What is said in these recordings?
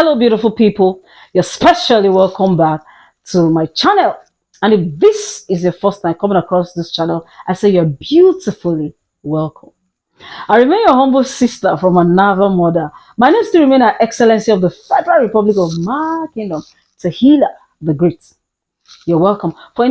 Hello, beautiful people. You're specially welcome back to my channel. And if this is your first time coming across this channel, I say you're beautifully welcome. I remain your humble sister from another mother. My name still remains Her Excellency of the Federal Republic of my Kingdom, Tahila the Great. You're welcome. For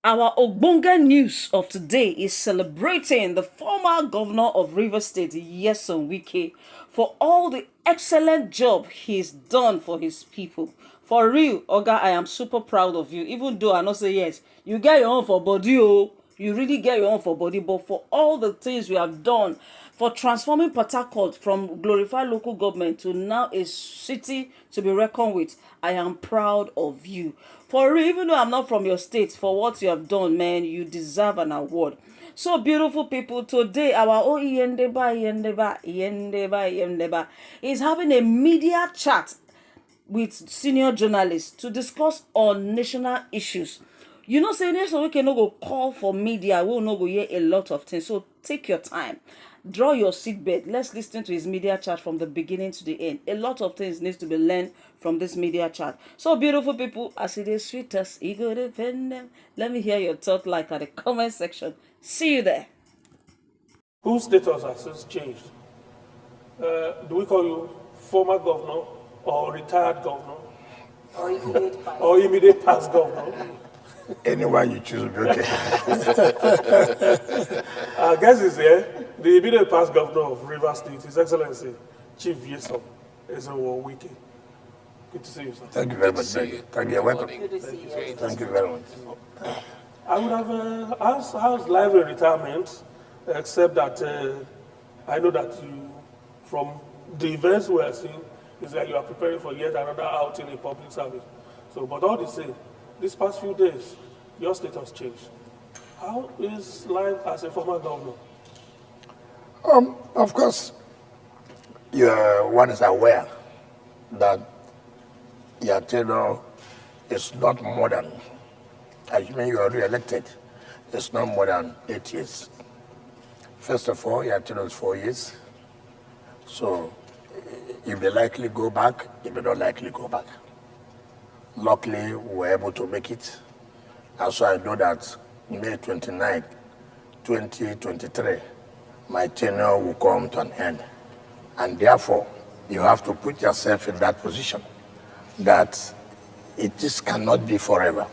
our Ogbonge news of today is celebrating the former governor of Rivers State, Nyesome Wike, for all the excellent job he's done for his people. For real, Oga, I am super proud of you. Even though I not say yes, you get your own for body, oh, you really get your own for body, but for all the things you have done for transforming Port Harcourt from glorified local government to now a city to be reckoned with, I am proud of you. For real, even though I'm not from your state, for what you have done, man, you deserve an award. So beautiful people, today our Yendeba is having a media chat with senior journalists to discuss on national issues. You know, say so we can no go call for media, we will not go hear a lot of things. So take your time. Draw your seatbelt. Let's listen to his media chat from the beginning to the end. A lot of things needs to be learned from this media chat. So beautiful people, as it is sweet as ego defend them. Let me hear your thought like at the comment section. See you there. Whose status has since changed? Do we call you former governor or retired governor? Or immediate past governor? Anyone you choose, okay. Our guest is here, the immediate past governor of Rivers State, His Excellency, Chief Nyesome Wike. Good to see you, sir. Thank you very much. Thank you. Thank you. Welcome. Thank you very much. I would have asked how's life in retirement, except that I know that you, from the events we are seeing, is that you are preparing for yet another outing in public service. So, but all the same, these past few days, your status changed. How is life as a former governor? Of course, one is aware that your tenure is not more than, assuming you are re-elected, it's not more than 8 years. First of all, your tenure is 4 years. So, if they likely go back, if they don't likely go back. Luckily, we were able to make it. And so I know that May 29, 2023, my tenure will come to an end. And therefore, you have to put yourself in that position that it just cannot be forever.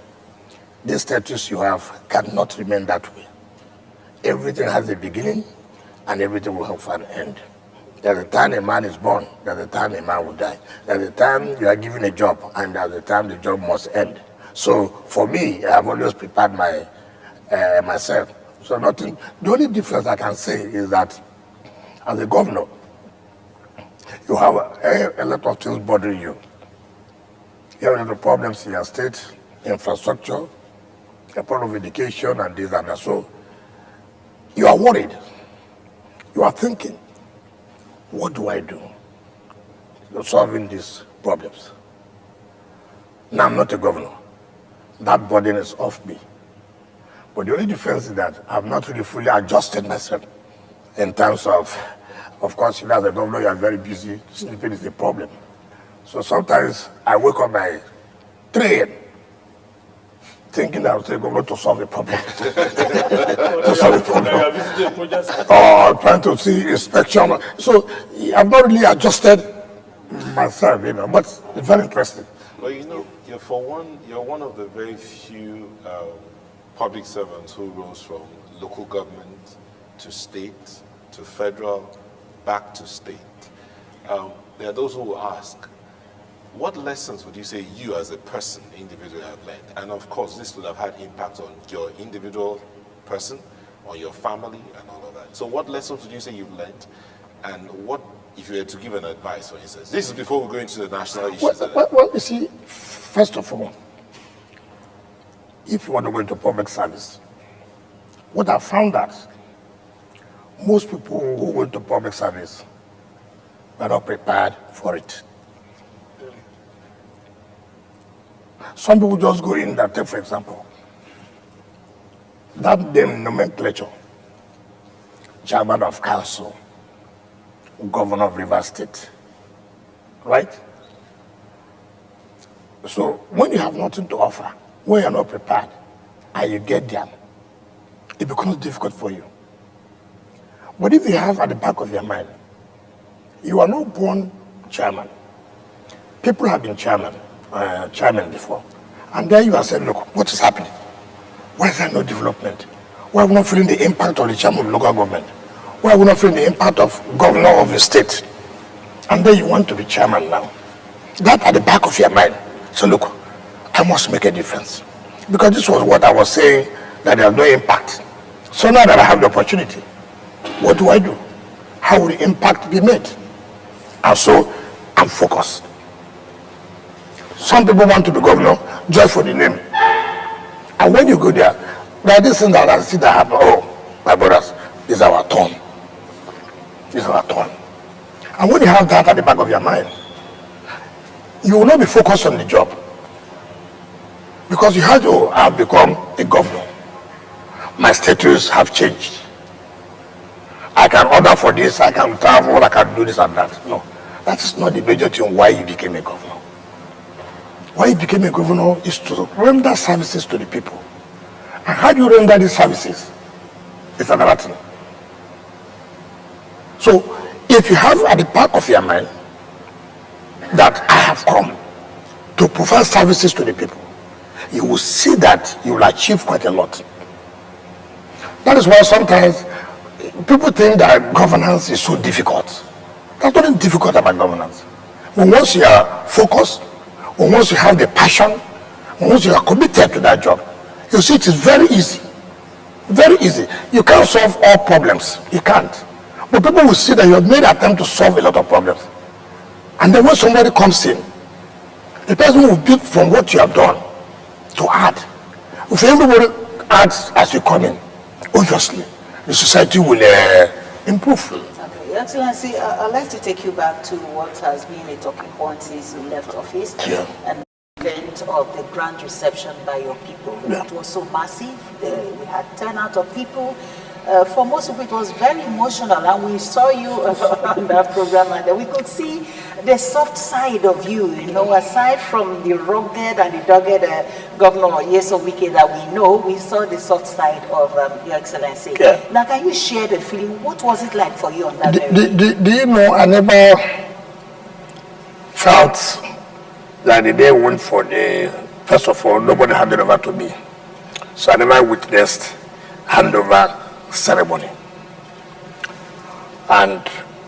This status you have cannot remain that way. Everything has a beginning and everything will have an end. There's a time a man is born, there's a time a man will die. There's a time you are given a job, and there's a time the job must end. So for me, I've always prepared myself. So nothing. The only difference I can say is that as a governor, you have a lot of things bothering you. You have a lot of problems in your state, infrastructure, a problem of education, and this and that. So you are worried. You are thinking, what do I do to solving these problems? Now, I'm not a governor. That burden is off me. But the only difference is that I've not really fully adjusted myself in terms of course, as a governor, you are very busy. Sleeping is a problem. So sometimes I wake up by 3 a.m. thinking that I was the governor to solve a problem. To solve a problem. Or trying to see inspection. So I've not really adjusted myself, but it's very interesting. Well, you're one of the very few public servants who rose from local government to state, to federal, back to state. There are those who will ask, what lessons would you say you as a person, individually, have learned? And of course, this would have had impact on your individual person, on your family, and all of that. So what lessons would you say you've learned? And what, if you were to give an advice, for instance? This is before we go into the national issues. Well, you see, first of all, if you want to go into public service, what I found that most people who go into public service are not prepared for it. Some people just go in that, take for example, that damn nomenclature, chairman of council, governor of Rivers State, right? So when you have nothing to offer, when you're not prepared, and you get there, it becomes difficult for you. But if you have at the back of your mind, you are not born chairman. People have been chairman before. And then you are saying, look, what is happening? Why is there no development? Why are we not feeling the impact of the chairman of local government? Why are we not feeling the impact of governor of the state? And then you want to be chairman now. That at the back of your mind. So look, I must make a difference. Because this was what I was saying, that there's no impact. So now that I have the opportunity, what do I do? How will the impact be made? And so I'm focused. Some people want to be governor just for the name. And when you go there are these things that I see that happen. Oh, my brothers, this is our turn. This is our turn. And when you have that at the back of your mind, you will not be focused on the job. Because you have to have become a governor. My status have changed. I can order for this, I can travel, I can do this and that. No, that is not the major thing why you became a governor. Why you became a governor is to render services to the people. And how do you render these services? It's another thing. So, if you have at the back of your mind that I have come to provide services to the people, you will see that you will achieve quite a lot. That is why sometimes people think that governance is so difficult. There's nothing difficult about governance. But once you are focused, or once you have the passion, or once you are committed to that job, you see it is very easy. Very easy. You can't solve all problems. You can't. But people will see that you have made an attempt to solve a lot of problems. And then when somebody comes in, the person will build from what you have done to add. If everybody adds as you come in, obviously, the society will improve. Okay, Your Excellency, I'd like to take you back to what has been a talking point since you left office. Yeah. And the event of the grand reception by your people. Yeah. It was so massive. We had turnout of people. For most of it was very emotional, and we saw you on that program, and we could see the soft side of you, aside from the rugged and the dogged Governor Nyesome Wike that we know, we saw the soft side of Your Excellency. Yeah. Now, can you share the feeling? What was it like for you on that day? Do you know, I never felt that the day went for the, first of all, nobody handed over to me. So I never witnessed handover ceremony. And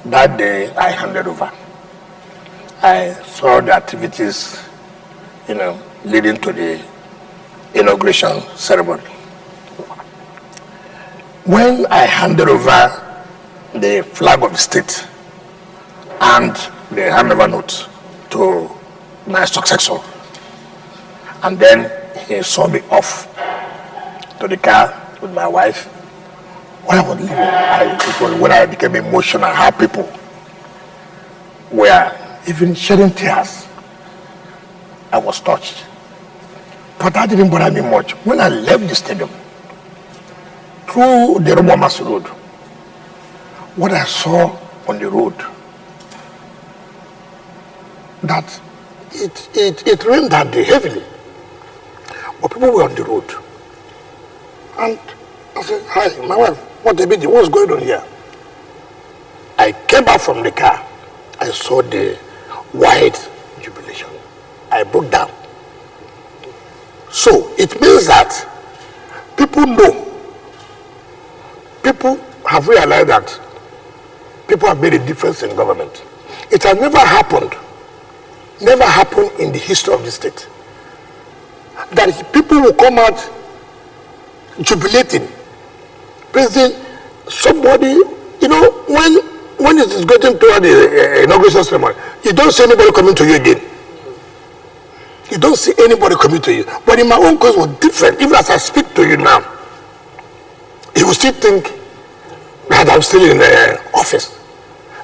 that day I handed over. I saw the activities, leading to the inauguration ceremony. When I handed over the flag of the state and the handover note to my successor, and then he saw me off to the car with my wife, when I was leaving, it was when I became emotional, how people were even shedding tears. I was touched. But that didn't bother me much. When I left the stadium, through the Romamas Road, what I saw on the road, that it rained that day heavily. But people were on the road. And I said, hi, my wife, what's going on here? I came back from the car. I saw the white jubilation. I broke down. So it means that people know. People have realized that people have made a difference in government. It has never happened in the history of the state, that people will come out jubilating, praising somebody. When it is getting toward the inauguration ceremony, you don't see anybody coming to you again. You don't see anybody coming to you. But in my own case, it was different. Even as I speak to you now, you will still think that I'm still in the office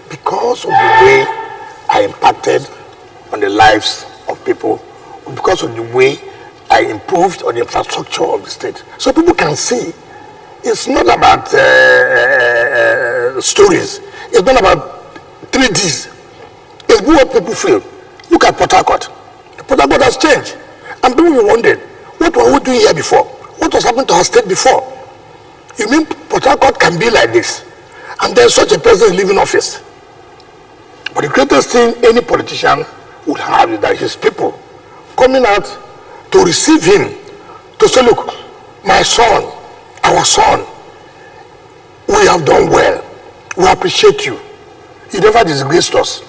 because of the way I impacted on the lives of people, because of the way I improved on the infrastructure of the state. So people can see it's not about stories. It's not about 3Ds. It's what people feel. Look at Port Harcourt. Port That's what has changed. And people were wondering, what were we doing here before? What was happening to our state before? You mean Port Harcourt can be like this? And then such a person leaving office. But the greatest thing any politician would have is that his people coming out to receive him, to say, look, my son, our son, we have done well. We appreciate you. You never disgraced us.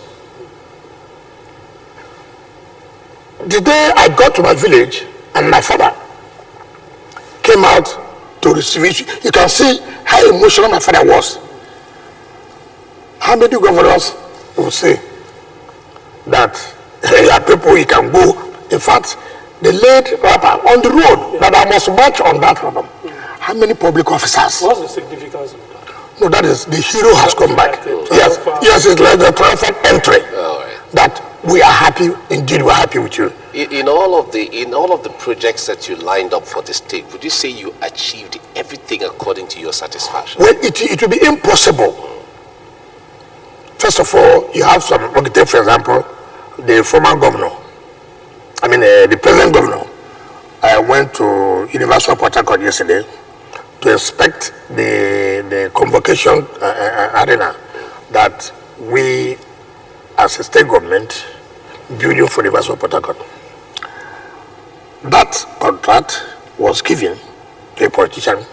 The day I got to my village and my father came out to receive it, you can see how emotional my father was. How many governors will say that there are people you can go? In fact, they laid rubber on the road that I must march on that rubber. How many public officers? What's the significance of that? No, that is the hero has come back. Yes, yes, it's like the triumphant entry. That we are happy, indeed we are happy with you. In all of the projects that you lined up for the state, would you say you achieved everything according to your satisfaction? Well, it will be impossible. First of all, you have some, okay, for example, the former governor, the present governor. I went to University of Port Harcourt yesterday to inspect the convocation arena that we, as a state government, building for the University of Port Harcourt. That contract was given to a politician,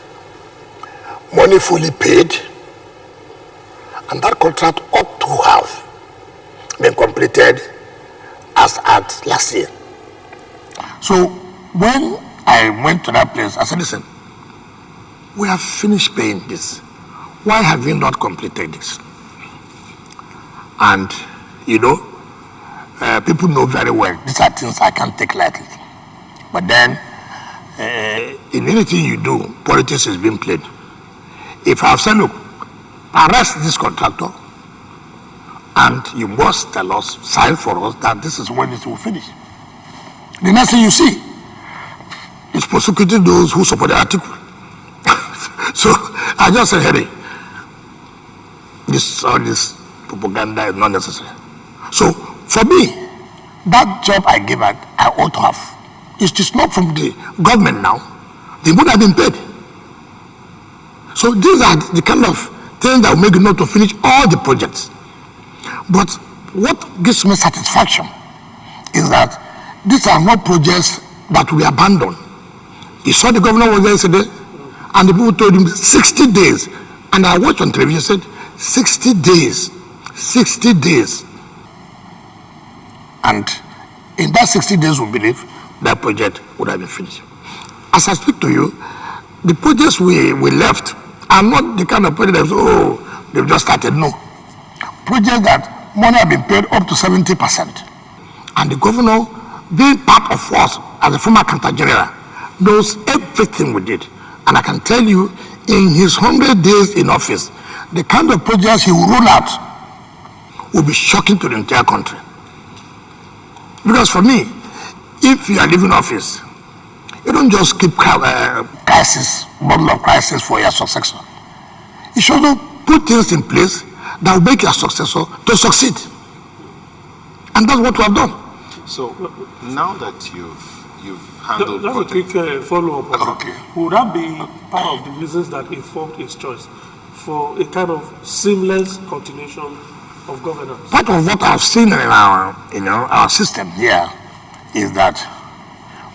money fully paid, and that contract ought to have been completed as at last year. So when I went to that place, I said, listen, we have finished paying this. Why have you not completed this? And people know very well, these are things I can't take lightly. But then, in anything you do, politics is being played. If I have said, look, arrest this contractor, and you must tell us, sign for us, that this is when it will finish. The next thing you see is prosecuting those who support the article. So I just said, hey, all this propaganda is not necessary. So for me, that job I gave out, I ought to have. It is not from the government now. They would have been paid. So these are the kind of things that will make you not to finish all the projects. But what gives me satisfaction is that these are not projects that we abandon. You saw the governor was there yesterday, and the people told him 60 days. And I watched on television, said 60 days, 60 days. And in that 60 days, we believe that project would have been finished. As I speak to you, the projects we left are not the kind of projects that, they've just started. No. Projects that money have been paid up to 70%. And the governor, being part of us as a former Accountant General, knows everything we did. And I can tell you, in his 100 days in office, the kind of projects he will roll out will be shocking to the entire country. Because for me, if you are leaving office, you don't just keep crisis, bottle of crisis for your successor. You should also put things in place that will make your successor to succeed. And that's what we have done. So now that you've handled... That's a quick follow-up. Okay. Would that be part of the reasons that informed his choice for a kind of seamless continuation of governance? Part of what I've seen in our system here is that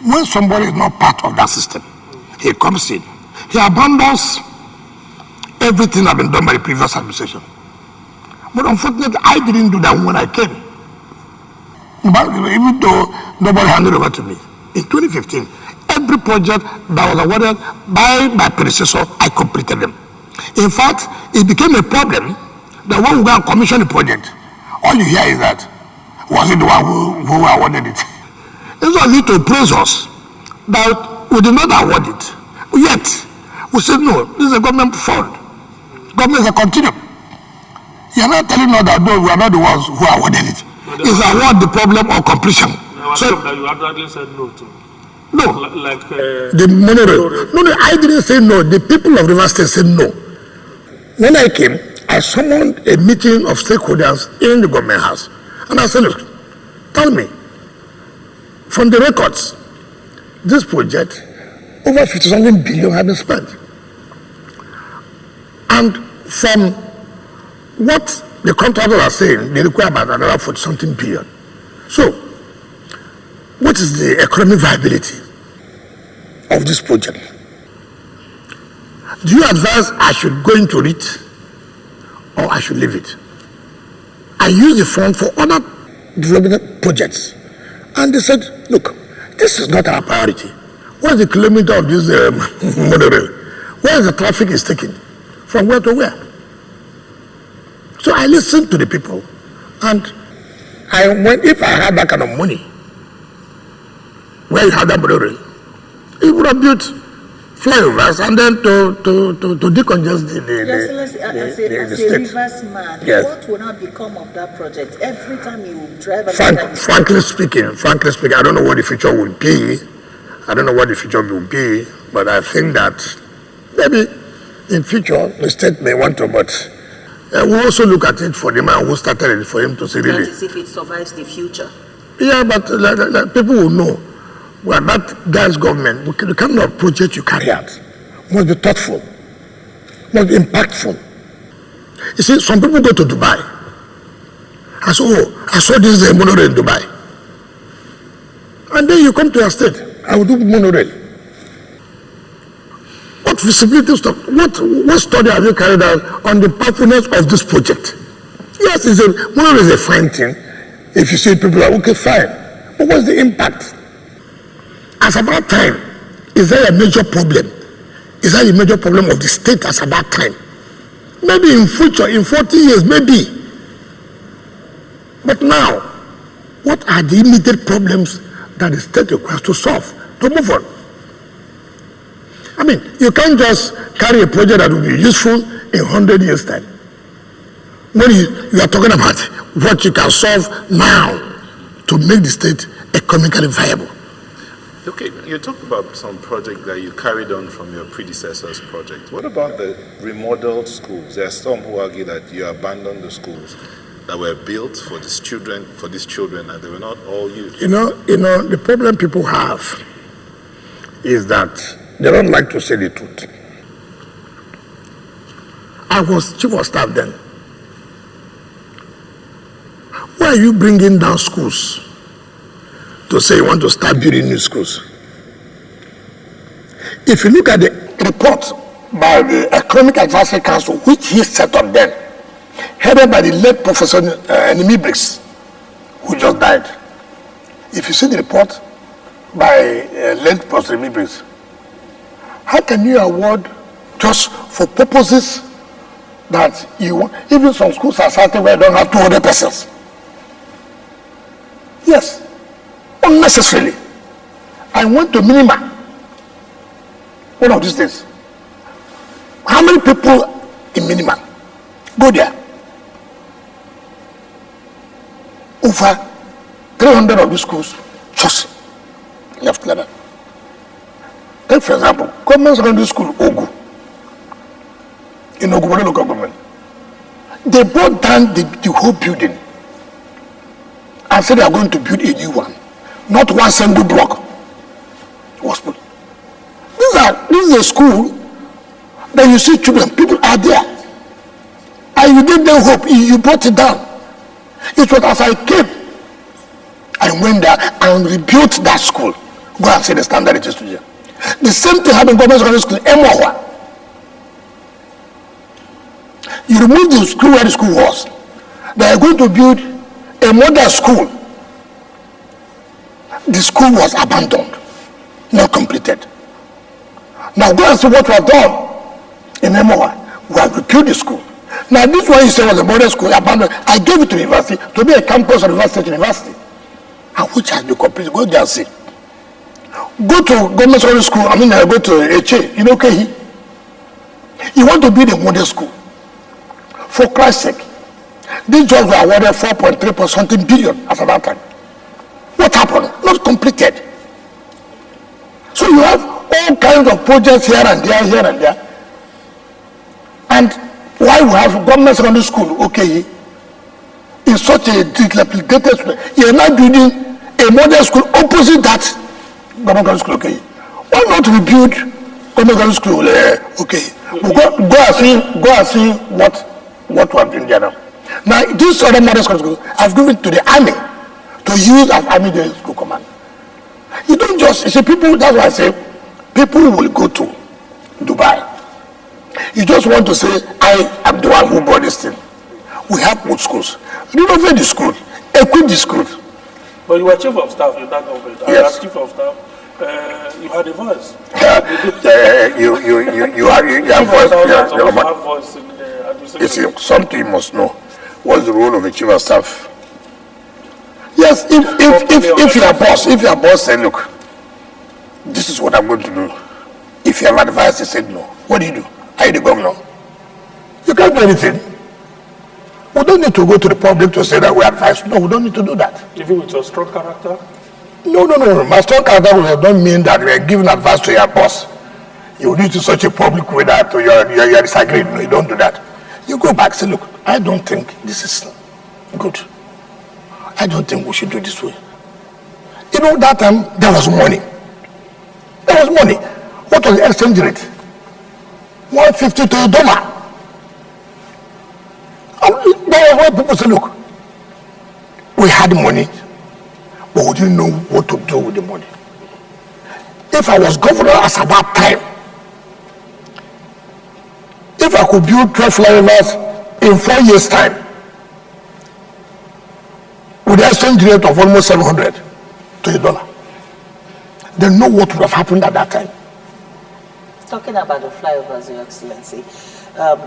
when somebody is not part of that system, he comes in, he abandons everything that had been done by the previous administration. But unfortunately, I didn't do that when I came. But even though nobody handed over to me, in 2015, every project that was awarded by my predecessor, I completed them. In fact, it became a problem that when we go and commission a project, all you hear is that, was it the one who awarded it? It's not need to praise us that we did not award it. Yet, we said, no, this is a government fund. Government is a continuum. You are not telling us that, no, we are not the ones who awarded it. It's award the problem or completion. So that you actually said no to. No. Like the monorail. No, I didn't say no. The people of River State said no. When I came, I summoned a meeting of stakeholders in the government house. And I said, look, tell me, From the records, this project, over 50-something billion have been spent. And from what the contractors are saying, they require about another 40-something billion. So, what is the economic viability of this project? Do you advise I should go into it or I should leave it? I use the fund for other development projects. And they said, look, this is not our priority. What is the kilometer of this monorail? Where is the traffic is taking? From where to where? So I listened to the people, and I went, if I had that kind of money, where you had that monorail, it would have built flyovers and then to decongest the as a rivers man, yes. What will not become of that project? Every time you drive frankly speaking, I don't know what the future will be. But I think that maybe in future the state may want to, but we'll also look at it for the man who started it, for him to see really. That is if it survives the future. Yeah, but people will know. Well, that guy's government, the kind of project you carry out must be thoughtful, must be impactful. You see, some people go to Dubai. I saw this monorail in Dubai. And then you come to your state, I will do monorail. What feasibility stuff? What study have you carried out on the performance of this project? Yes, monorail is a fine thing. If you see people are okay, fine. But what's the impact? As about time, is there a major problem? Is that a major problem of the state as about time? Maybe in future, in 40 years, maybe. But now, what are the immediate problems that the state requires to solve, to move on? I mean, you can't just carry a project that will be useful in 100 years' time. When you are talking about what you can solve now to make the state economically viable. Okay, you talked about some project that you carried on from your predecessor's project. What about the remodeled schools? There are some who argue that you abandoned the schools that were built for these children, and they were not all used. You know, the problem people have is that they don't like to say the truth. I was chief of staff then. Why are you bringing down schools to say you want to start building new schools? If you look at the report by the Economic Advisory Council, which he set up then, headed by the late Professor Nyesome Wike, who just died. If you see the report by late Professor Nyesome Wike, how can you award just for purposes that you want? Even some schools are starting where they don't have 200 persons. Yes, unnecessarily. I went to Minima one of these days. How many people in Minima go there? Over 300 of these schools just left like that. Take for example, government secondary school Ogu in Ogu local government. They brought down the whole building and said they are going to build a new one, not one single block was put. This is a school that you see children, people are there, and you gave them hope. You brought it down. It was as I came, I went there and rebuilt that school. Go and see the standard it is today. The same thing happened in government secondary school, Emohua. You remove the school where the school was. They are going to build a modern school. The school was abandoned, not completed. Now go and see what was done in Emohua. We have rebuilt the school. Now this one you say was a modern school abandoned. I gave it to the university to be a campus of the university, and which has been completed. Go there and see. Go to government secondary school. Go to Eche. You know, okay. You want to build a modern school. For Christ's sake, these jobs were awarded 4.3 something billion at that time. What happened? Not completed. So you have all kinds of projects here and there. And why we have government secondary school, okay, in such a dilapidated way, you are now building a modern school opposite that government school. Okay, why not rebuild government school? Okay, we go and see what we have been there now. Now this other modern school I've given to the army to use as army day school command. You don't just, you see, people, that's why I say people will go to Dubai. You just want to say, I am the one who brought this thing. We have good schools. Renovate the school, equip the school. But you were chief of staff in that government. Yes. As chief of staff, you had a voice. You have voice. Have voice in the You administration. see, something you must know. What's the role of a chief of staff? Yes, if your boss say, look, this is what I'm going to do. If you have advised, he said no. What do? Are you the governor? You can't do anything. We don't need to go to the public to say that we advise. No, we don't need to do that. Even with your strong character? No. My strong character don't mean that we are giving advice to your boss. You need to such a public way that you're disagreeing. No, you don't do that. You go back, say, look, I don't think this is good. I don't think we should do this way. You know, that time, there was money. There was money. What was the exchange rate? 150 to $1. That was why people say, look, we had money, but we didn't know what to do with the money. If I was governor as at that time, if I could build 12 flyovers in 4 years' time, with the exchange rate of almost 700 to $1, then know what would have happened at that time. Talking about the flyovers, Your Excellency,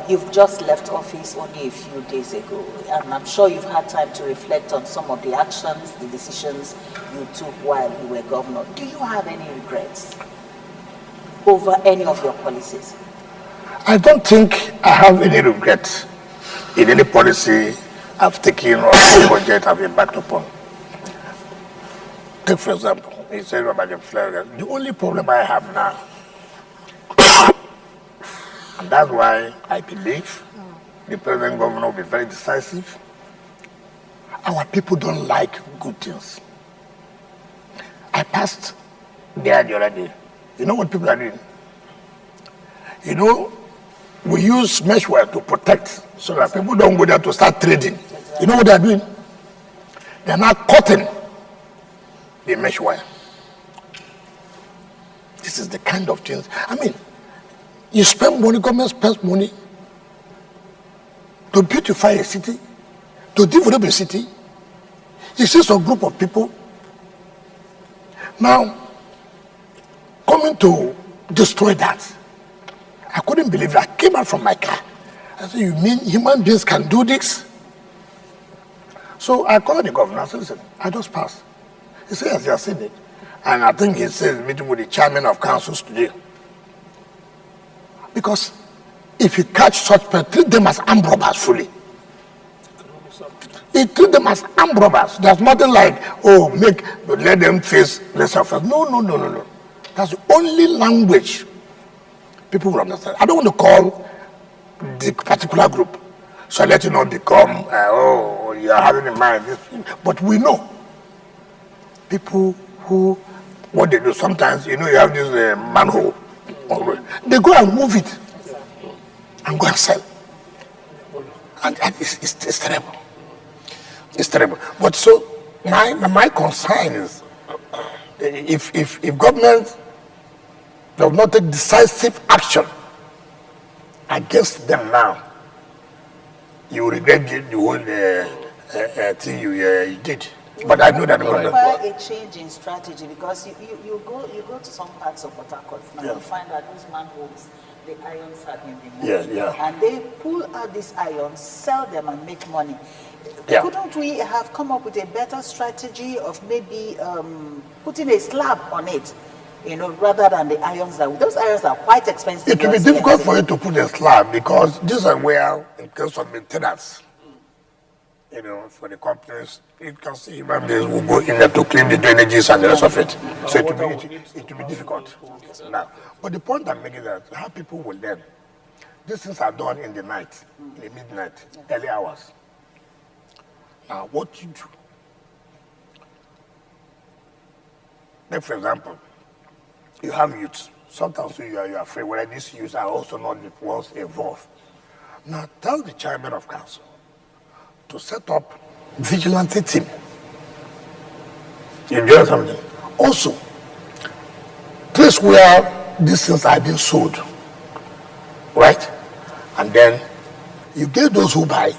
you've just left office only a few days ago, and I'm sure you've had time to reflect on some of the actions, the decisions you took while you were governor. Do you have any regrets over any of your policies? I don't think I have any regrets in any policy I've taken or any budget I've embarked upon. Take, for example, you said about the flyovers. The only problem I have now, and that's why I believe the present governor will be very decisive. Our people don't like good things. I passed there the other day. You know what people are doing? You know, we use mesh wire to protect so that people don't go there to start trading. You know what they're doing? They're not cutting the mesh wire. This is the kind of things. I mean, you spend money, government spends money to beautify a city, to develop a city. You see some group of people now coming to destroy that. I couldn't believe it. I came out from my car. I said, you mean human beings can do this? So I called the governor. I said, listen, I just passed. He said, yes, you have seen it. And I think he says meeting with the chairman of councils today. Because if you catch such people, treat them as armed robbers fully. You treat them as armed robbers. There's nothing like, let them face less offense. No. That's the only language people will understand. I don't want to call the particular group, so let it not become, you're having in mind this. But we know people who, what they do sometimes, you have this manhole. They go and move it and go and sell. And it's terrible. It's terrible. But so my concern is if government does not take decisive action against them now, you will regret the whole thing you did. But I know that the government require a change in strategy, because you go to some parts of Port Harcourt now, you find that those manholes, the irons have been removed. And they pull out these irons, sell them and make money. Couldn't we have come up with a better strategy of maybe putting a slab on it, rather than the irons? Those irons are quite expensive. It will be difficult for you to put a slab, because these are where, in case of maintenance, for the companies, you can see human beings will go in there to clean the drainages and the rest of it. So it will be difficult now. But the point I'm making is that how people will learn. These things are done in the night, in the midnight, early hours. Now, what you do, Like for example, you have youths. Sometimes you are afraid whether these youths are also not the ones involved. Now tell the chairman of council to set up vigilante team. You get something? Also, place where these things are being sold, right? And then you get those who buy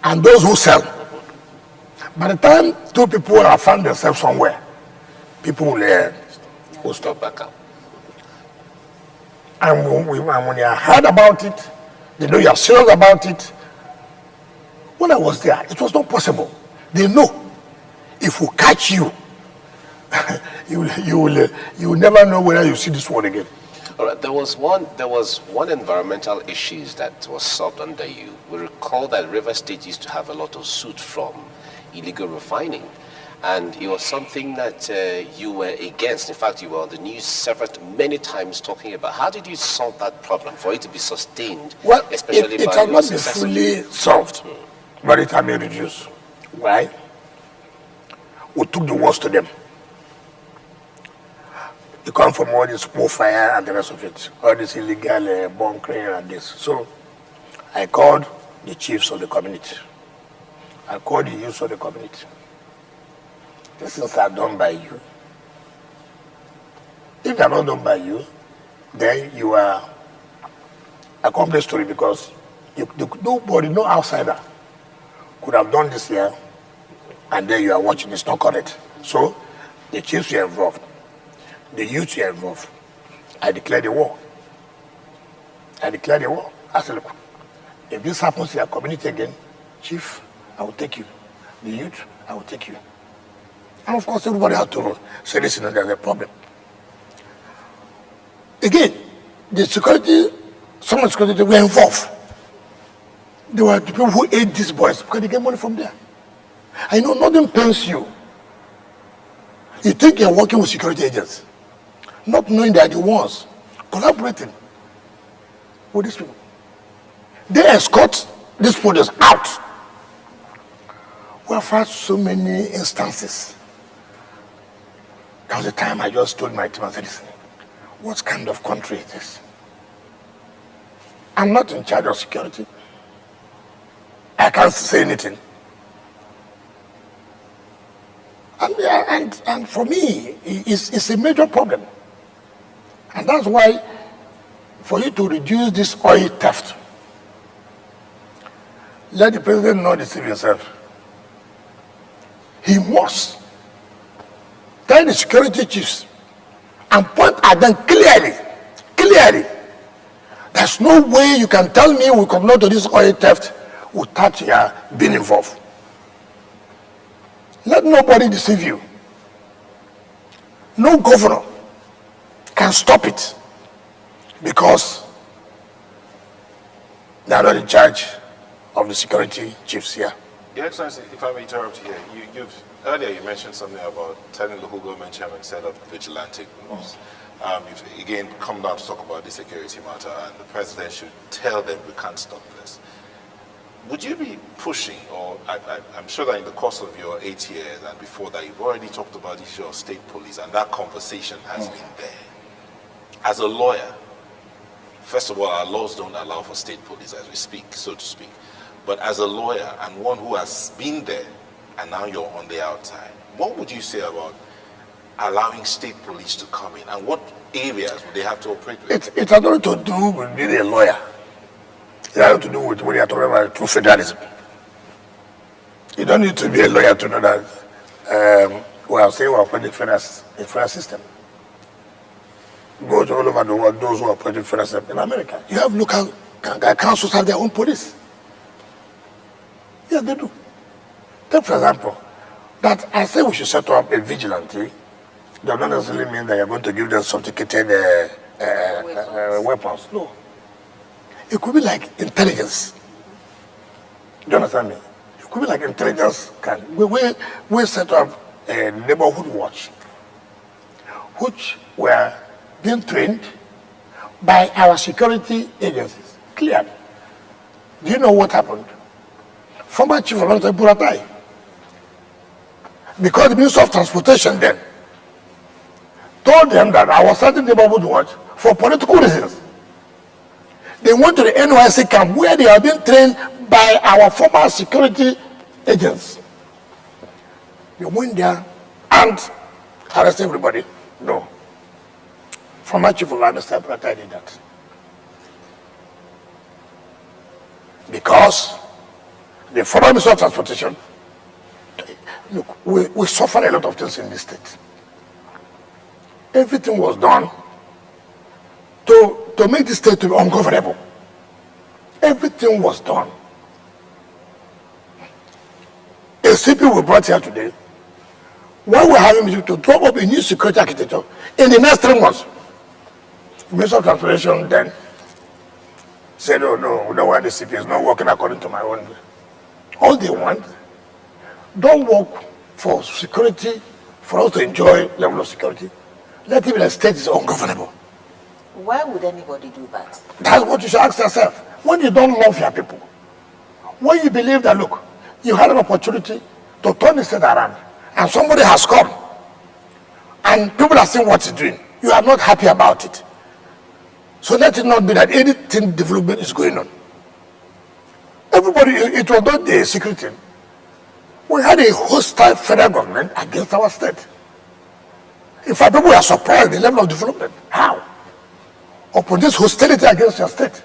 and those who sell. By the time two people have found themselves somewhere, people will stop back up. And when you heard about it, they know you are serious about it. When I was there, it was not possible. They know if we catch you, you will never know whether you see this world again. All right, there was one environmental issues that was solved under you. We recall that River State used to have a lot of soot from illegal refining, and it was something that you were against. In fact, you were on the news many times talking about. How did you solve that problem for it to be sustained? Well, especially it has not been fully solved, but it has been reduced. Why? We took the worst to them. It comes from all this smoke fire and the rest of it, all this illegal bunkering and this. So I called the chiefs of the community. I called the youth of the community. These things are done by you. If they are not done by you, then you are a complex story, because nobody, no outsider could have done this here, and then you are watching. It's not correct. So the chiefs were involved. The youth were involved. I declared the war. I said, look, if this happens in your community again, chief, I will take you. The youth, I will take you. And of course, everybody had to say, listen, there's a problem. Again, the security, some of the security were involved. They were the people who ate these boys because they get money from there. I know nothing pains you. You think you're working with security agents, not knowing that the ones collaborating with these people. They escort these products out. We have had so many instances. There was a time I just told my team, I said, listen, what kind of country is this? I'm not in charge of security. I can't say anything. And for me, it's a major problem. And that's why, for you to reduce this oil theft, let the president not deceive himself. He must tell the security chiefs and point at them clearly. There's no way you can tell me we come not to this oil theft without you being involved. Let nobody deceive you. No governor can stop it because they are not in charge of the security chiefs here. Your Excellency, if I may interrupt here, earlier you mentioned something about telling local government chairmen to set up vigilante groups. You've again come down to talk about the security matter, and the president should tell them we can't stop this. Would you be pushing, or I'm sure that in the course of your 8 years and before that, you've already talked about the issue of state police, and that conversation has been there. As a lawyer, first of all, our laws don't allow for state police as we speak, so to speak. But as a lawyer and one who has been there, and now you're on the outside, what would you say about allowing state police to come in, and what areas would they have to operate with? It has nothing to do with being a lawyer. It has nothing to do with what you are talking about, true federalism. You don't need to be a lawyer to know that we are saying we are operating a federal system. Go to all over the world, those who are operating federal system. In America, you have local councils have their own police. Yes, they do. Take for example, that I say we should set up a vigilante. That does not necessarily mean that you're going to give them sophisticated weapons. No. It could be like intelligence. Do you understand me? It could be like intelligence. We set up a neighborhood watch, which were being trained by our security agencies. Clear. Do you know what happened? Former Chief of Buratai, because the Minister of Transportation then told them that I was starting neighborhood watch for political reasons. They went to the NYC camp where they have been trained by our former security agents. They went there and harassed everybody. No. Former chief of army staff did that. Because the former minister of transportation, look, we suffer a lot of things in this state. Everything was done to make this state to be ungovernable. Everything was done. A CP we brought here today, why we're having to draw up a new security architecture in the next 3 months. The Minister of Transportation then said, oh no, we don't want the CP, it's not working according to my own way. All they want, don't work for security, for us to enjoy level of security. Let even the state is ungovernable. Why would anybody do that? That's what you should ask yourself. When you don't love your people, when you believe that, look, you had an opportunity to turn the state around, and somebody has come, and people are seeing what he's doing, you are not happy about it. So let it not be that anything development is going on. Everybody, it was not the secret thing. We had a hostile federal government against our state. In fact, people were surprised at the level of development. How? Upon this hostility against your state.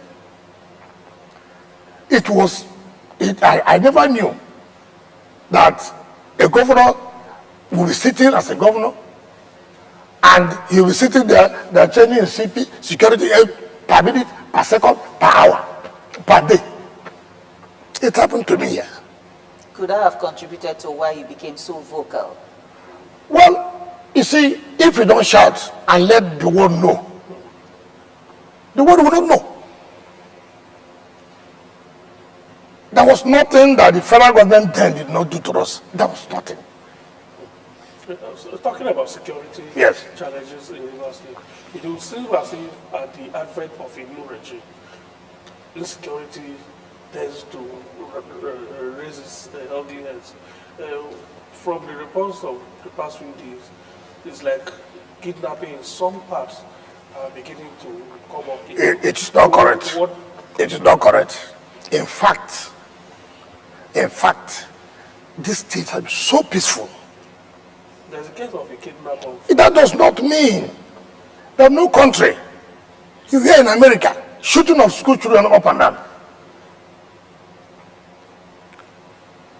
I never knew that a governor will be sitting as a governor and he will be sitting there, they're changing his CP, security per minute, per second, per hour, per day. It happened to me here. Could I have contributed to why you became so vocal? Well, you see, if you don't shout and let the world know, the world will not know. There was nothing that the federal government then did not do to us. There was nothing. So, talking about security challenges in the university, it will seem as if at the advent of a new regime, insecurity tends to raise its ugly heads. From the reports of the past few days, it's like kidnapping in some parts are beginning to come up. It is not correct. It is not correct. In fact, this state has been so peaceful. There's a case of a kidnapper. That does not mean that no country, you hear in America, shooting of school children up and down.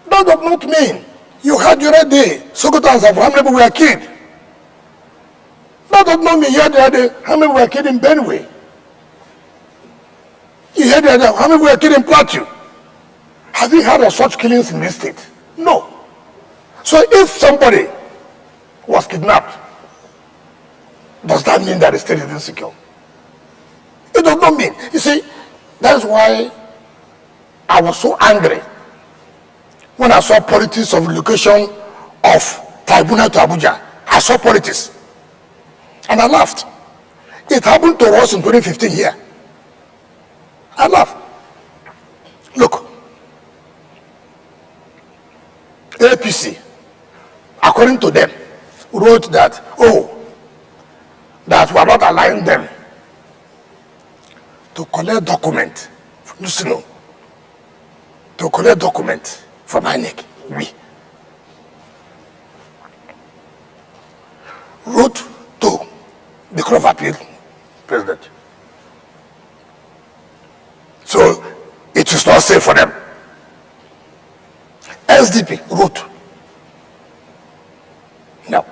That does not mean you had your other day, Sokotans of how many people were killed. That does not mean you had the other day, how many people were killed in Benue. You heard the other, how many people were killed in Plateau. Have you heard of such killings in this state? No. So if somebody was kidnapped, does that mean that the state is insecure? It does not mean. You see, that's why I was so angry when I saw politics of relocation of tribunal to Abuja. I saw politics. And I laughed. It happened to us in 2015 here. I laughed. Look, APC, according to them, wrote that, that we are not allowing them to collect document, to collect document from INEC. We wrote to the Court of Appeal President. So it is not safe for them. SDP wrote. Now,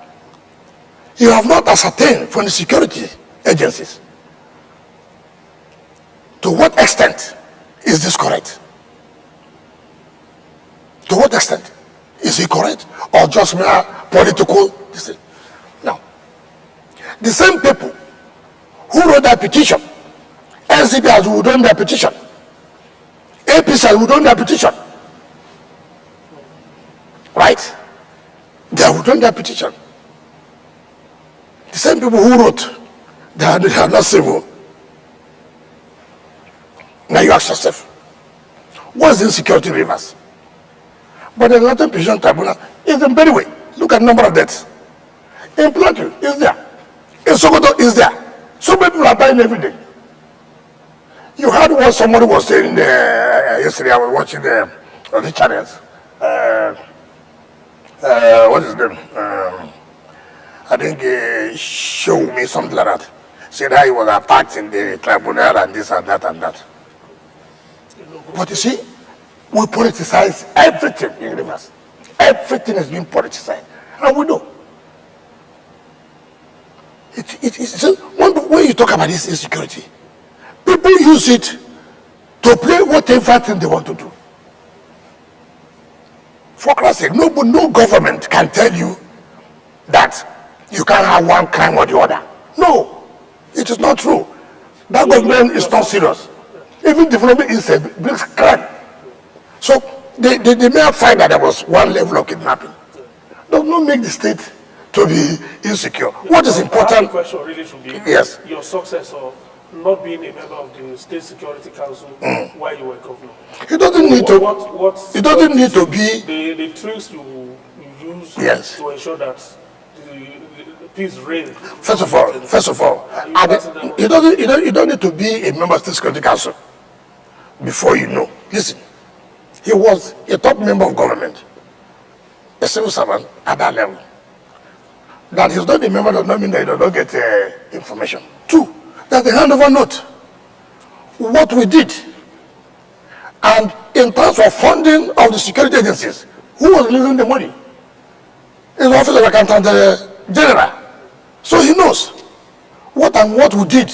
you have not ascertained from the security agencies to what extent is this correct? To what extent is it correct or just mere political decision? Now, the same people who wrote that petition, SDP has withdrawn their petition, APC has withdrawn their petition, right? They have withdrawn their petition. The same people who wrote, they are not civil. Now you ask yourself, what's the insecurity rivers? But the Northern Petition Tribunal is in Benue. Look at the number of deaths. In Plateau, is there. in Sokoto is there. So many people are dying every day. You heard what somebody was saying yesterday. I was watching on the channels. What is his name? I think show me something like that. Said how he was attacked in the tribunal and this and that and that. But you see, we politicize everything in the universe. Everything is being politicized, and we know. When you talk about this insecurity, people use it to play whatever thing they want to do. For Christ's sake, no government can tell you that you can't have one crime or the other. No, it is not true. That government is not serious. Even development itself brings crime. So they may find that there was one level of kidnapping. Does not make the state to be insecure. What is important? The question really should be yes. Your success of not being a member of the State Security Council while you were governor. It doesn't need to. It doesn't need to be the tricks you use yes. to ensure that the peace reigns. First of all, you don't need to be a member of the State Security Council before you know. Listen, he was a top member of government, a civil servant at that level. That he's not a member does not mean that he does not get information. Two, that's the handover note. What we did. And in terms of funding of the security agencies, who was releasing the money? It's the Office of Accountant General. So he knows what we did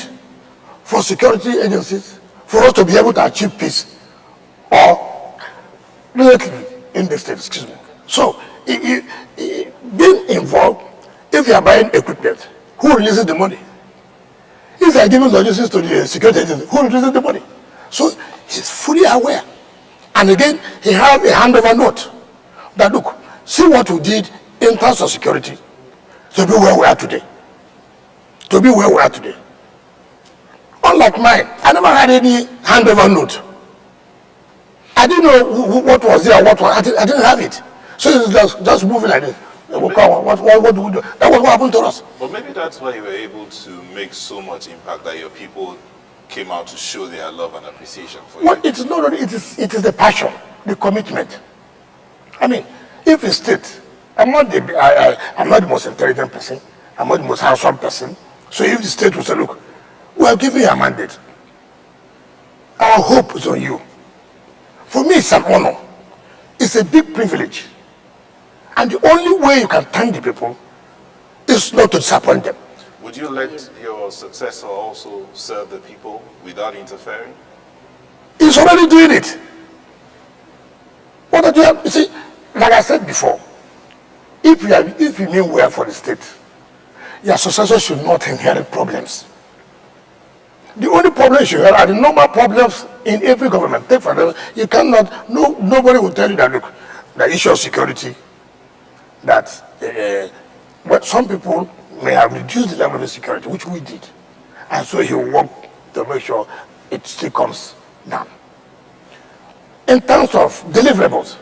for security agencies for us to be able to achieve peace or relatively in the state, excuse me. So being involved, if you are buying equipment, who releases the money? If you are giving logistics to the security agency, who releases the money? So he's fully aware. And again, he has a handover note that, look, see what we did in terms of security to be where we are today. To be where we are today. Unlike mine, I never had any handover note. I didn't know what was there, what was, I didn't have it. So it's just moving like this. What do we do? That was what happened to us. But maybe that's why you were able to make so much impact that your people came out to show their love and appreciation for you. It is not only, it is the passion, the commitment. I mean, if a state, I'm not the most intelligent person, I'm not the most handsome person. So if the state will say, look, we are giving you a mandate. Our hope is on you. For me, it's an honor. It's a big privilege. And the only way you can thank the people is not to disappoint them. Would you let your successor also serve the people without interfering? He's already doing it. What do you have? You see, like I said before, if you mean well for the state, your successor should not inherit problems. The only problem you should have are the normal problems in every government. Take for example, you cannot, nobody will tell you that, look, the issue of security, that well, some people may have reduced the level of security, which we did. And so he will work to make sure it still comes down. In terms of deliverables,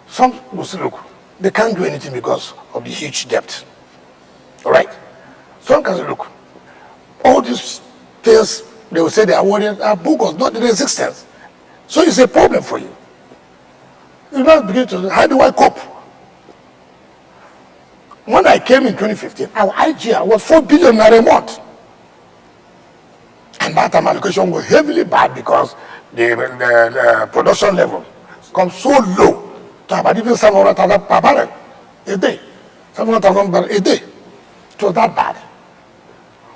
some will say, look, they can't do anything because of the huge debt. All right? Some can say, look, all these things, they will say they are worried, are bogus, not in existence. So it's a problem for you. You now begin to say, how do I cope? When I came in 2015, our IGR was 4 billion a month. And that time allocation was heavily bad because the production level comes so low to about even 700,000 per barrel a day. 700,000 barrels a day. It was that bad.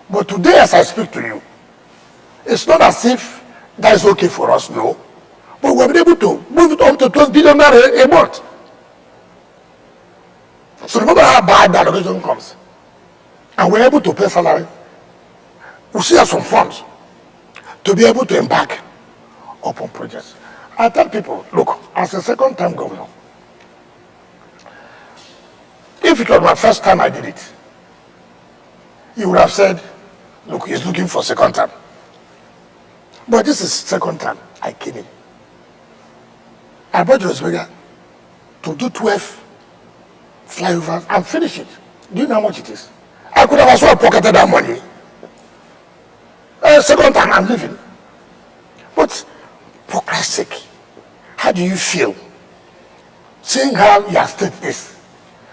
But today, as I speak to you, it's not as if that is okay for us, no. But we're able to move it up to 12 billion a month. So remember how bad that allocation comes. And we're able to pay salary. We still have some funds to be able to embark upon projects. I tell people, look, as a second-time governor, if it was my first time I did it, you would have said, look, he's looking for second time. But this is second time I came in. I brought Rosberger to do 12 flyovers and finish it. Do you know how much it is? I could could have as well pocketed that money. Second time I'm leaving. But for Christ's sake, how do you feel seeing how your state is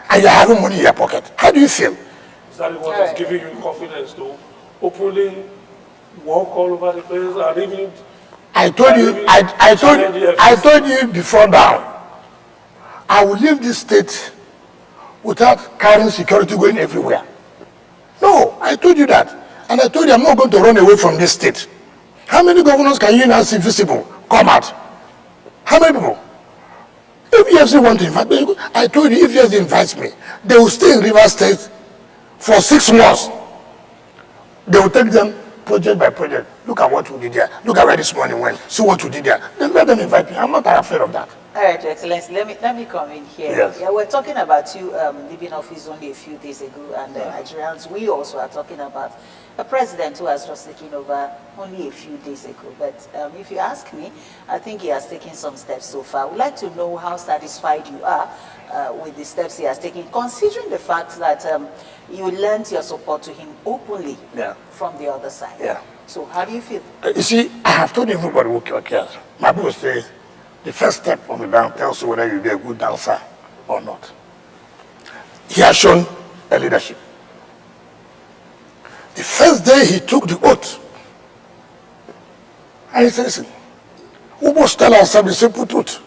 and you're having money in your pocket? How do you feel? Is that what is giving you confidence to openly walk all over the place and even? I told you before now, I will leave this state without carrying security going everywhere. No, I told you that. And I told you I'm not going to run away from this state. How many governors can you now see visible come out? How many people? If EFC want to invite me, I told you if EFC invites me, they will stay in River State for 6 months. They will take them project by project. Look at what we did there. Look at where this money went. See what we did there. Then let them invite me. I'm not afraid of that. All right, Your Excellency, let me come in here. Yes. Yeah, we're talking about you leaving office only a few days ago, and Nigerians, we also are talking about a president who has just taken over only a few days ago. But if you ask me, I think he has taken some steps so far. I would like to know how satisfied you are with the steps he has taken, considering the fact that you lent your support to him openly from the other side. Yeah. So how do you feel? You see, I have told everybody who cares. My boss says, the first step of the dance tells you whether you'll be a good dancer or not. He has shown a leadership. The first day he took the oath, and he said, listen, we must tell ourselves the simple truth.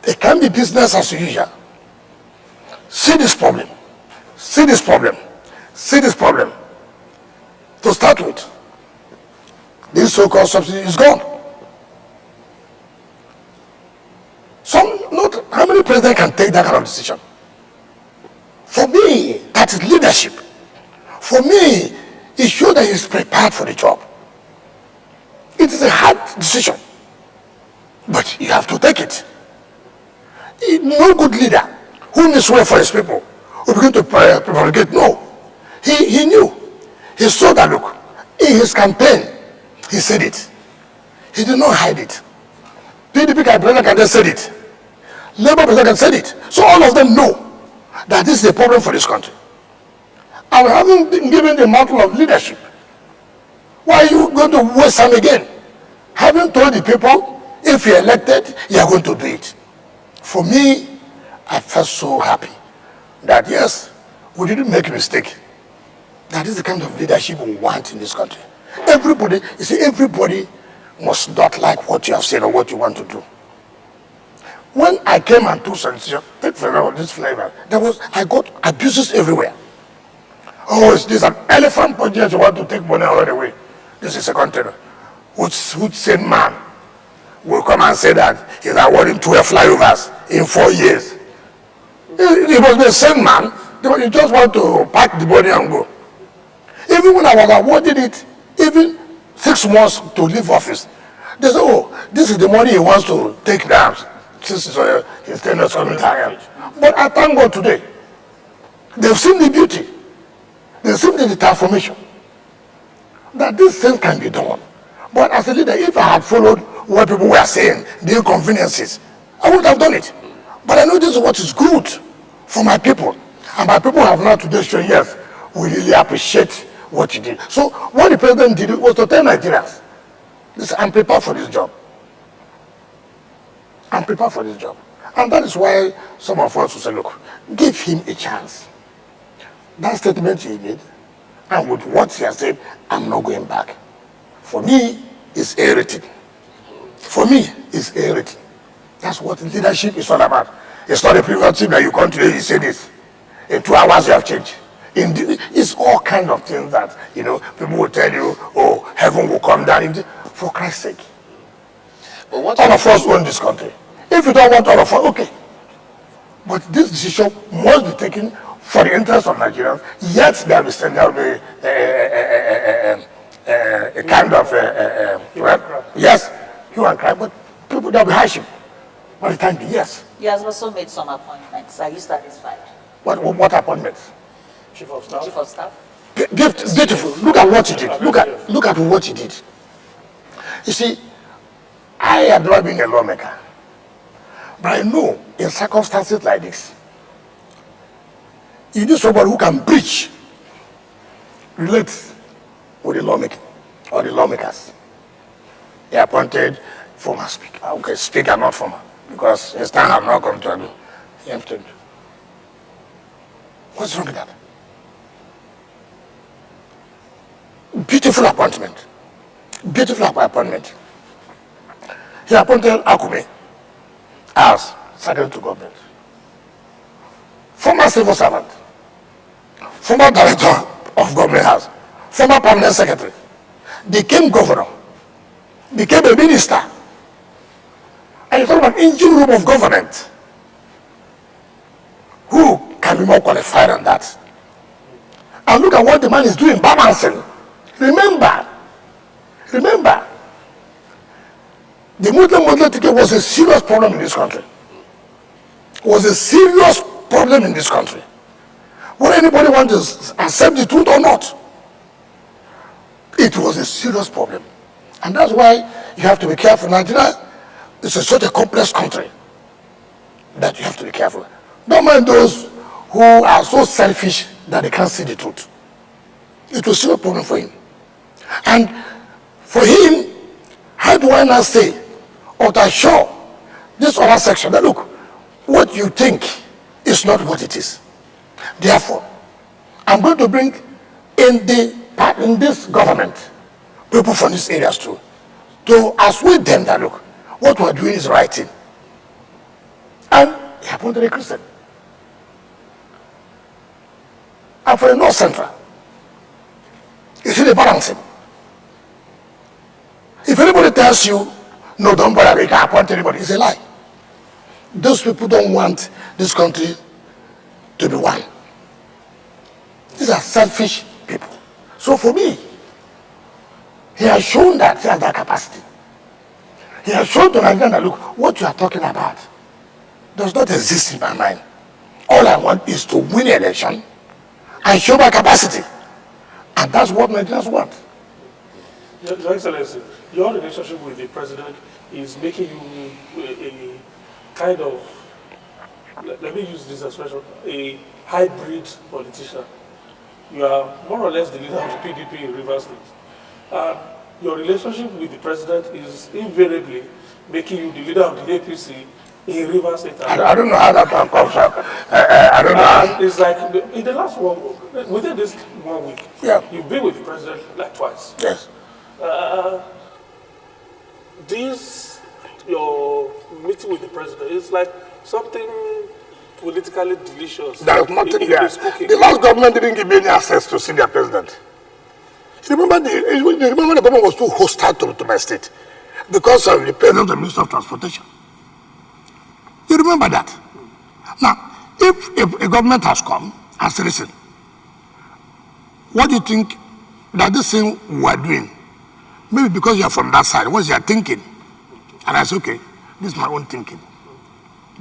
It can be business as usual. See this problem. See this problem. See this problem. To start with, this so-called subsidy is gone. Not how many presidents can take that kind of decision? For me, that is leadership. For me, it shows that he's prepared for the job. It is a hard decision, but you have to take it. No good leader who needs way for his people will begin to propagate. No. He knew. He saw that look. In his campaign, he said it. He did not hide it. PDP president can just said it. Labour president said it. So all of them know that this is a problem for this country. And having been given the mantle of leadership, why are you going to waste time again? Having told the people, if you're elected, you're going to do it. For me, I felt so happy that yes, we didn't make a mistake. That is the kind of leadership we want in this country. Everybody, you see, everybody must not like what you have said or what you want to do. When I came and took some decision, take flavor of this flavor, I got abuses everywhere. Oh, is this an elephant project you want to take money all the way? This is a country. Which sane man will come and say that he's awarding 12 flyovers in 4 years? He must be a sane man. You just want to pack the body and go. Even when I was awarded it, even 6 months to leave office, they say, oh, this is the money he wants to take down. Since his tenure is coming higher. But I thank God today. They've seen the beauty. They've seen the transformation. That this thing can be done. But as a leader, if I had followed what people were saying, the inconveniences, I would have done it. But I know this is what is good for my people. And my people have now today shown, yes, we really appreciate what he did. So what the president did was to tell Nigerians, listen, I'm prepared for this job. I'm prepared for this job. And that is why some of us will say, look, give him a chance. That statement he made, and with what he has said, I'm not going back. For me, it's everything. For me, it's everything. That's what leadership is all about. It's not a prerogative that you come today, you say this. In 2 hours you have changed. It's all kind of things that, people will tell you, oh, heaven will come down. For Christ's sake. All of us own this country. If you don't want all of us, okay. But this decision must be taken for the interest of Nigerians. Yet there will be a kind of yes, hue and cry, but people there will be hardship. By the time, yes. He has also made some appointments. Are you satisfied? What appointments? Chief of Staff. Chief of Staff. Beautiful. Look at what he did. Look at what he did. You see, I have never been a lawmaker. But I know in circumstances like this, you need somebody who can breach relates with the lawmaking or the lawmakers. He appointed former speaker. Okay, speaker, not former, because his time has not come to an end. What's wrong with that? Beautiful appointment. Beautiful appointment. He appointed Akume as secretary to government. Former civil servant. Former director of government house. Former permanent secretary. Became governor. Became a minister. And you talk about engine room of government. Who can be more qualified than that? And look at what the man is doing, balancing. Remember, the Muslim ticket was a serious problem in this country. Was a serious problem in this country. Whether anybody wants to accept the truth or not, it was a serious problem. And that's why you have to be careful. Nigeria is such a complex country that you have to be careful. Don't mind those who are so selfish that they can't see the truth. It was still a problem for him. And for him, how do I now say or to assure this other section that look, what you think is not what it is. Therefore, I'm going to bring in this government people from these areas too, to assuade them that look, what we're doing is right thing. And he happened to be a Christian. And for the North Central, you see the balancing. If anybody tells you, no, don't bother, we can't appoint anybody, it's a lie. Those people don't want this country to be one. These are selfish people. So for me, he has shown that he has that capacity. He has shown to Nigeria that look, what you are talking about does not exist in my mind. All I want is to win the election and show my capacity. And that's what Nigerians want. Your Excellency, your relationship with the president is making you a kind of, let me use this expression, a hybrid politician. You are more or less the leader of the PDP in Rivers State. Your relationship with the president is invariably making you the leader of the APC in Rivers State. I don't know how that can come from. I don't know. It's like in the last within this 1 week, yeah, you've been with the president like twice. Yes. Your meeting with the president is like something politically delicious. There is nothing there. The last government didn't give me any access to see their president. You remember the government was too hostile to my state because of the president of the Minister of Transportation. You remember that? Now, if a government has come and said, listen, what do you think that this thing we are doing? Maybe because you are from that side, what's your thinking? And I said, okay, this is my own thinking.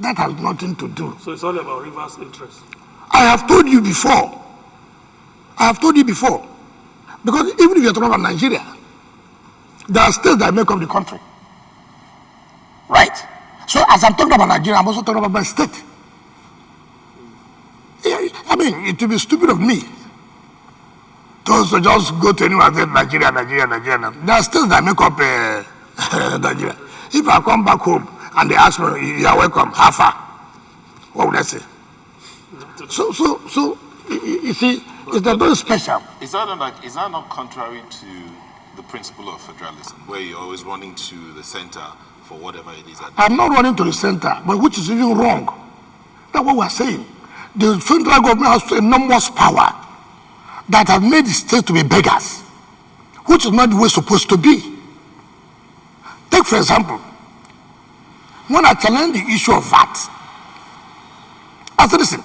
That has nothing to do. So it's all about Rivers' interest. I have told you before. Because even if you're talking about Nigeria, there are states that make up the country. Right? So as I'm talking about Nigeria, I'm also talking about my state. I mean, it would be stupid of me to just go to anyone and say Nigeria. There are states that make up Nigeria. If I come back home and they ask me, you are welcome, how far? What would I say? So you see, it's very special. Is that not contrary to the principle of federalism, where you're always running to the center for whatever it is? I'm not running to the center, but which is even wrong. That's what we're saying. The federal government has enormous power that have made the states to be beggars, which is not the way it's supposed to be. Take, for example, when I challenge the issue of VAT, I said, listen,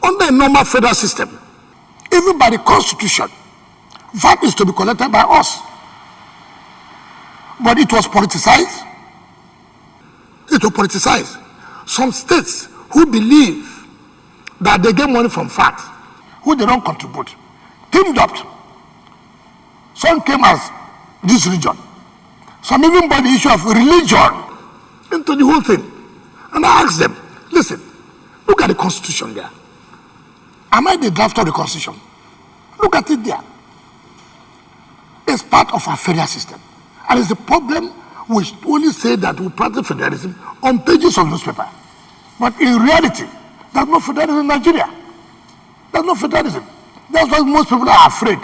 under a normal federal system, even by the Constitution, VAT is to be collected by us. But it was politicized. Some states who believe that they get money from VAT, who they don't contribute, teamed up. Some came as this region. Some even by the issue of religion into the whole thing. And I asked them, listen, look at the Constitution there. Am I the drafter of the Constitution? Look at it there. is part of our federal system. And it's a problem we only say that we practice federalism on pages of newspaper. But in reality, there's no federalism in Nigeria. There's no federalism. That's why most people are afraid.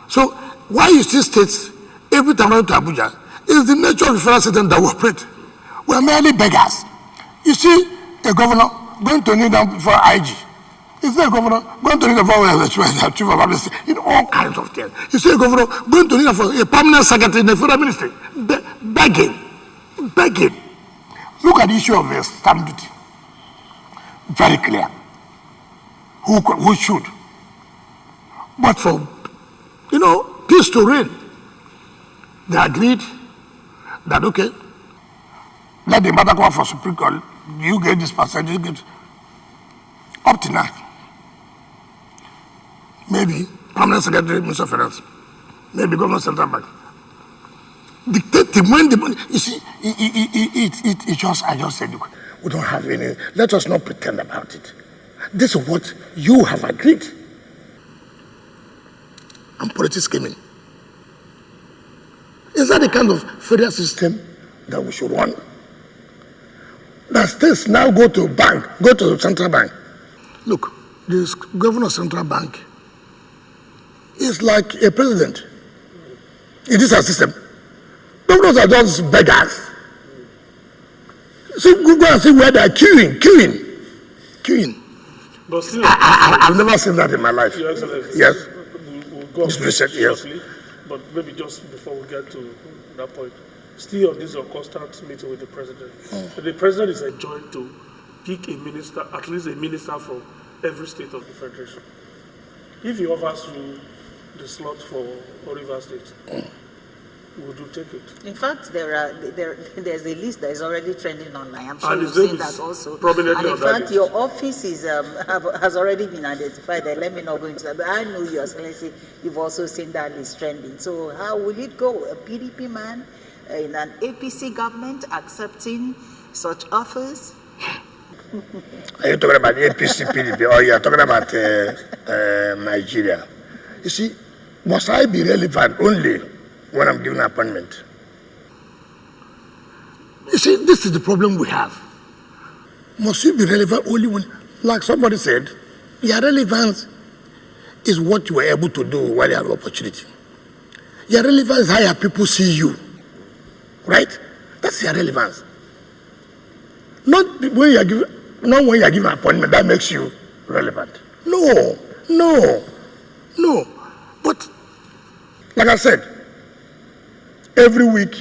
So why you see states every time I go to Abuja is the nature of the federal system that we operate. We are merely beggars. You see a governor going to kneel down for IG. You see a governor going to kneel down for chief of amnesty in all kinds of things. You see a governor going to kneel down for a permanent secretary in the federal ministry, begging. Look at the issue of stamp duty. Very clear. Who should? But for, peace to reign, they agreed that, okay, let the matter go for Supreme Court. You get this percentage, you get up to now. Maybe permanent secretary, Minister of Finance, maybe Governor Central Bank. Dictating when the money, you see, I just said, look, we don't have any, let us not pretend about it. This is what you have agreed. And politics came in. Is that the kind of federal system that we should run? That states now go to bank, go to the central bank. Look, this governor of central bank is like a president. It is a system. Governors are just beggars. So go and see where they are queuing. But still, I've never seen that in my life. Your Excellency, Yes. we'll go It's recent, yes. shortly, but maybe just before we get to that point, still on this constant meeting with the president. The president is enjoined to pick a minister, at least a minister from every state of the federation. If he offers you the slot for Rivers State, would you take it? In fact, there's a list that is already trending online. I'm sure And you've his name seen that is also. prominently And in on that fact, list. your office is has already been identified there. Let me not go into that. But I know, Your Excellency, you've also seen that list trending. So how will it go? A PDP man in an APC government accepting such offers? Are you talking about APC, PDP, or you are talking about Nigeria? You see, must I be relevant only when I'm given an appointment? You see, this is the problem we have. Must you be relevant only when, like somebody said, your relevance is what you were able to do while you have opportunity. Your relevance is how your people see you. Right? That's your relevance. Not when you are given an appointment that makes you relevant. No. But like I said, every week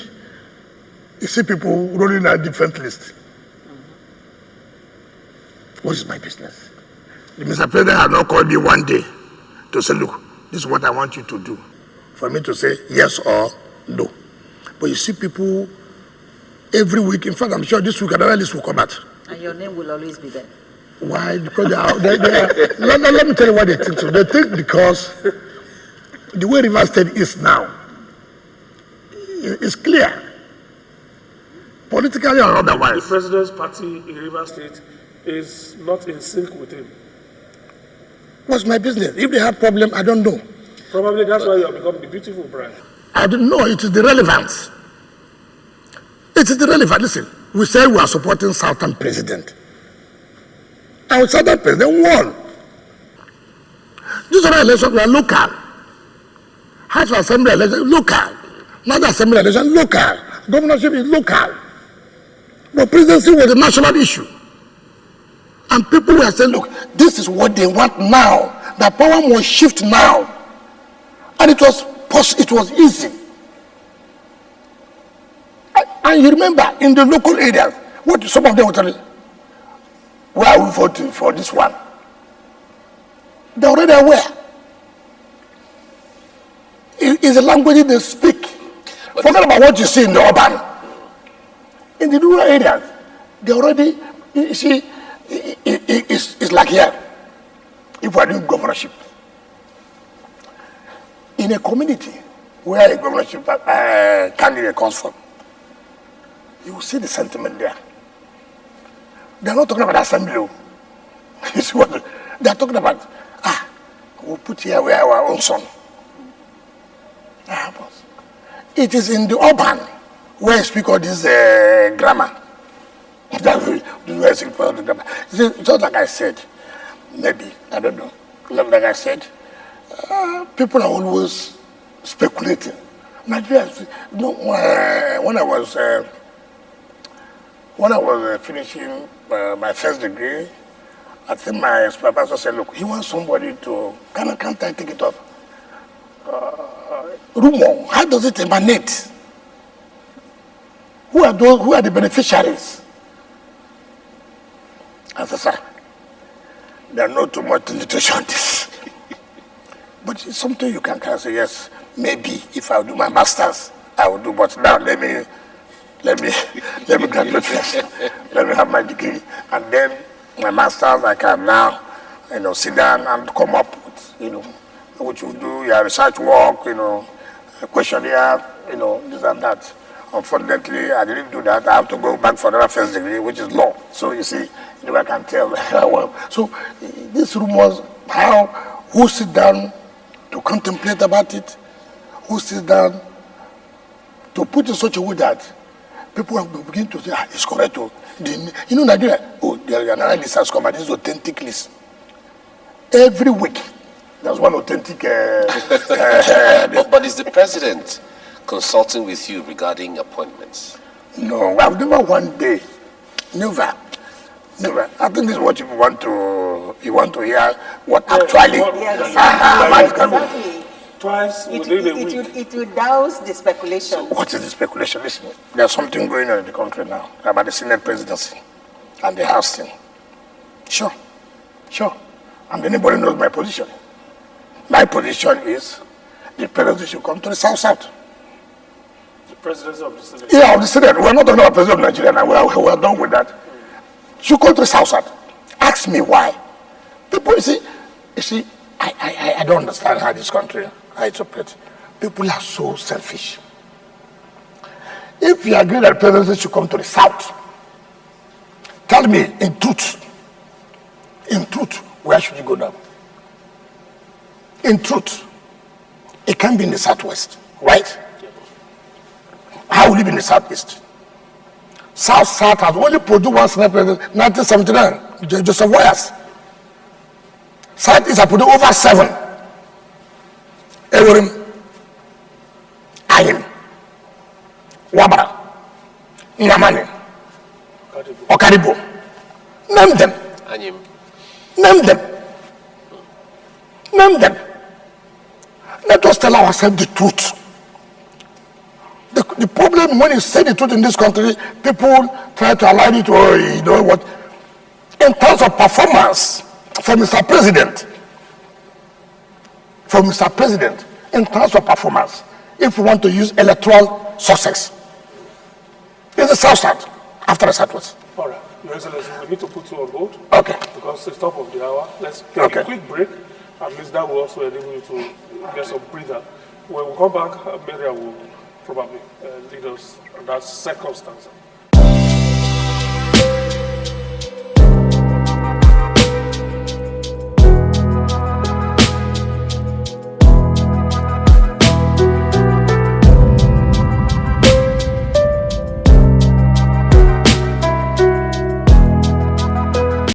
you see people rolling out different lists. What is my business? The Mr. President has not called me one day to say, look, this is what I want you to do. For me to say yes or no. But you see people every week. In fact, I'm sure this week another list will come out. And your name will always be there. Why? Because they are let me tell you what they think. So they think because the way Rivers State is now, it's clear. Politically or The otherwise. president's party in Rivers State is not in sync with him. What's my business? If they have problem, I don't know. Probably that's why you have become the beautiful bride. I don't know. It is the relevance. It is the relevance. Listen, we say we are supporting Southern president. Our Southern president won. These other elections were local. House of Assembly election, local. National Assembly election, local. Governorship is local. But presidency was a national issue. And people were saying, look, this is what they want now. The power must shift now. And it was easy. And you remember, in the local areas, what some of them were telling, where are we voting for this one? They're already aware. It's a language they speak. Forget about what you see in the urban. In the rural areas, they already, you see, it's like here. If we are doing governorship, in a community where a governorship candidate comes from, you will see the sentiment there. They're not talking about assembly. You see what they're talking about? We'll put here where our own son. It is in the urban where I speak all this grammar. That's where I speak all the grammar. Just like I said, maybe, I don't know. Like I said, people are always speculating. Nigeria, when I was finishing my first degree, I think my supervisor said, look, he wants somebody to, can't I take it up? Rumor, how does it emanate? Who are the beneficiaries? I said, sir, there are not too much literature on this. But it's something you can say, yes, maybe if I do my master's, I will do, but now let me graduate first. Let me have my degree, and then my master's, I can now, sit down and come up with, what you do, your research work, questionnaire, this and that. Unfortunately, I didn't do that. I have to go back for another first degree, which is law. So you see, I can tell well. So these rumors, who sit down to contemplate about it, who sit down to put in such a way that people will begin to say, it's correct. Nigeria, the analysis has come, and this is authentic list. Every week, there's one authentic. But is the president consulting with you regarding appointments? No, I've never one day. Never. I think this is what you want to hear. What actually? Exactly. Twice within a week. It will douse the speculation. So what is the speculation? Listen, there's something going on in the country now about the Senate presidency and the House thing. Sure. And anybody knows my position. My position is the presidency should come to the South. The presidency of the Senate. Yeah, of the Senate. We're not talking about president of Nigeria now. We're done with that. Should come to the South. Ask me why. People, you see, I don't understand how this country, how it's operates. People are so selfish. If you agree that the presidency should come to the South, tell me in truth, where should you go now? In truth, it can't be in the Southwest, right? How will it be in the Southeast? South has only produced one Senate president, 1979, Joseph Wires. Southeast has produced over 7. Eworim, Ayim, Wabara, Nyamani, Okaribo. Name them. Anyim. Name them. Let us tell ourselves the truth. The problem when you say the truth in this country, people try to align it to, what? In terms of performance, for Mr. President, in terms of performance, if we want to use electoral success, it's the South after the Southwest. All right. Your Excellency, we need to put you on hold. Okay. Because it's top of the hour. Let's take a quick break. At least that will also enable you to get some breather. When we come back, Maria will probably lead us in that circumstance.